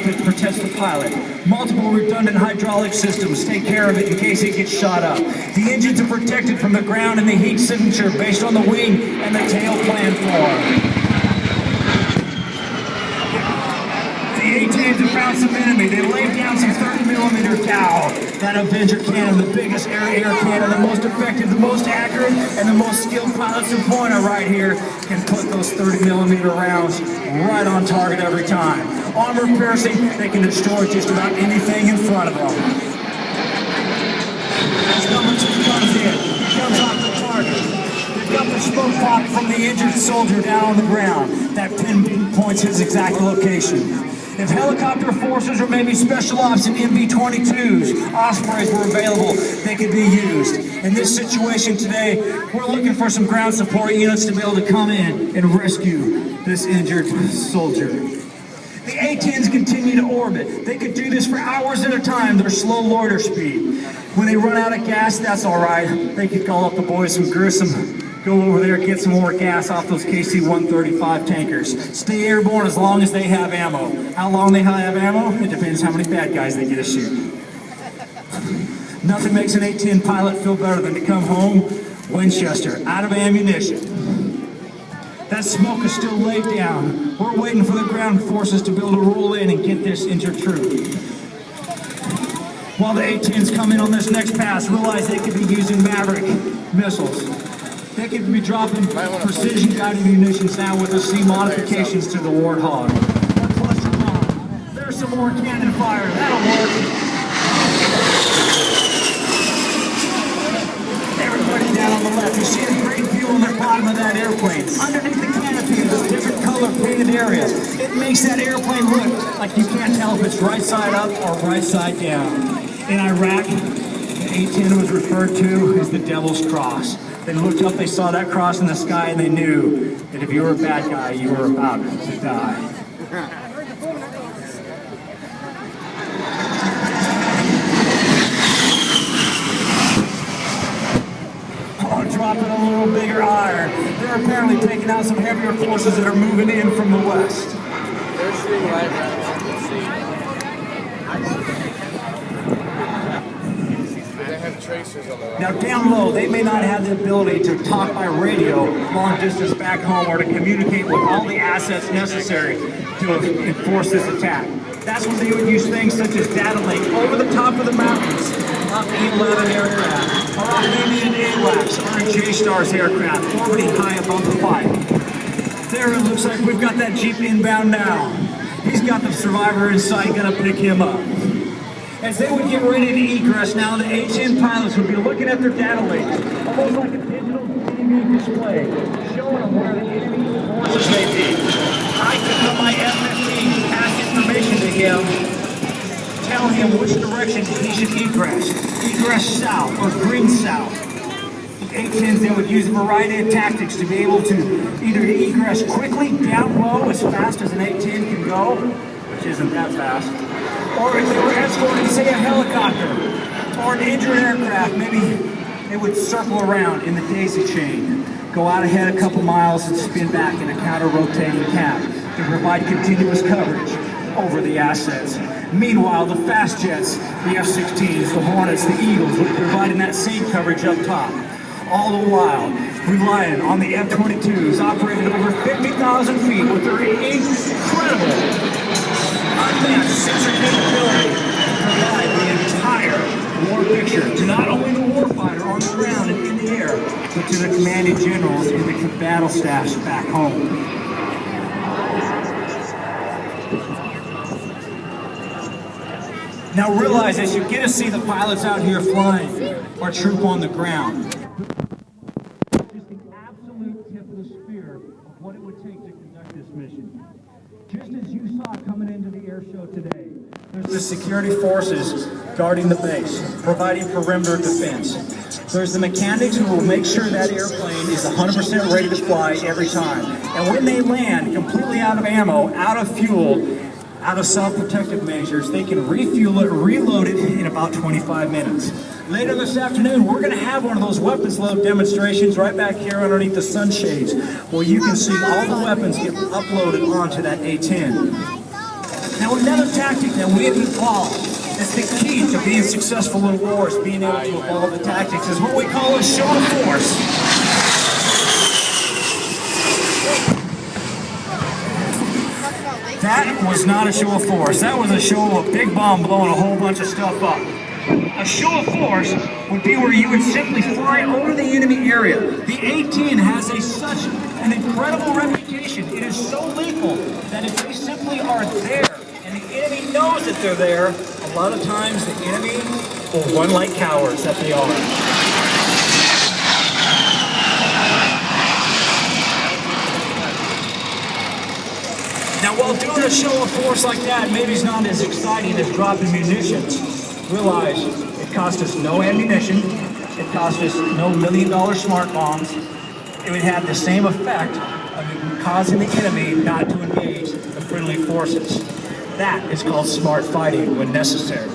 cockpit protects the pilot. Multiple redundant hydraulic systems take care of it in case it gets shot up. The engines are protected from the ground and the heat signature based on the wing and the tail plan form. The A-10s have found some enemy. They laid down some 30mm cow. That Avenger cannon, the biggest air cannon, the most effective, the most accurate, and the most skilled pilots in Pointer right here can put those 30mm rounds right on target every time. Armor piercing, they can destroy just about anything in front of them. As number 2 comes in, he comes off the target. They've got the smoke pop from the injured soldier down on the ground. That pinpoints his exact location. If helicopter forces or maybe special ops and MB-22s, Ospreys were available, they could be used. In this situation today, we're looking for some ground support units to be able to come in and rescue this injured soldier. The A-10s continue to orbit. They could do this for hours at a time, their slow loiter speed. When they run out of gas, that's all right. They could call up the boys from Grissom, go over there, get some more gas off those KC-135 tankers. Stay airborne as long as they have ammo. How long they have ammo? It depends how many bad guys they get to shoot. Nothing makes an A-10 pilot feel better than to come home, Winchester, out of ammunition. That smoke is still laid down. We're waiting for the ground forces to be able to roll in and get this injured troop. While the A-10s come in on this next pass, realize they could be using Maverick missiles. They could be dropping precision-guided munitions now with the C modifications to the Warthog. Or cluster bomb. There's some more cannon fire. That'll work. Everybody down on the left, you see a great view on the bottom of that airplane. Underneath the canopy is a different color painted area. It makes that airplane look like you can't tell if it's right side up or right side down. In Iraq, the A-10 was referred to as the Devil's Cross. They looked up, they saw that cross in the sky, and they knew that if you were a bad guy, you were about to die. Oh, dropping a little bigger iron. They're apparently taking out some heavier forces that are moving in from the west. They're shooting right now. Now down low, they may not have the ability to talk by radio long distance back home or to communicate with all the assets necessary to enforce this attack. That's when they would use things such as data link over the top of the mountains, off the A-11 aircraft, or off Indian AWACS or in J-Star's aircraft, orbiting high above the fight. There it looks like we've got that Jeep inbound now. He's got the survivor in sight, gonna pick him up. As they would get ready to egress now, the A-10 pilots would be looking at their data link, almost like a digital TV display, showing them where the enemy forces may be. I can put my F-15 pass information to him, tell him which direction he should egress. Egress south or green south. The A-10s, they would use a variety of tactics to be able to either egress quickly down low as fast as an A-10 can go, which isn't that fast, or if they were escorting, say, a helicopter or an injured aircraft, maybe they would circle around in the daisy chain, go out ahead a couple miles and spin back in a counter-rotating cap to provide continuous coverage over the assets. Meanwhile, the fast jets, the F-16s, the Hornets, the Eagles, would be providing that same coverage up top. All the while, relying on the F-22s operated over 50,000 feet with their incredible unmatched sensor capability to provide the entire war picture to not only the warfighter on the ground and in the air, but to the commanding generals and the battle staffs back home. Now realize as you get to see the pilots out here flying, our troop on the ground, just the absolute tip of the spear of what it would take to conduct this mission. Just as you saw coming into the air show today, there's the security forces guarding the base, providing perimeter defense. There's the mechanics who will make sure that airplane is 100% ready to fly every time. And when they land completely out of ammo, out of fuel, out of self-protective measures, they can refuel it, reload it in about 25 minutes. Later this afternoon, we're going to have one of those weapons load demonstrations right back here underneath the sunshades, where you can see all the weapons get uploaded onto that A-10. Now another tactic that we have evolved, that's the key to being successful in wars, being able to evolve the tactics, is what we call a show of force. That was not a show of force. That was a show of a big bomb blowing a whole bunch of stuff up. A show of force would be where you would simply fly over the enemy area. The A-10 has such an incredible reputation. It is so lethal that if they simply are there and the enemy knows that they're there, a lot of times the enemy will run like cowards that they are. Now, while doing a show of force like that maybe is not as exciting as dropping munitions, realize it cost us no ammunition, it cost us no million-dollar smart bombs. It would have the same effect of causing the enemy not to engage the friendly forces. That is called smart fighting when necessary.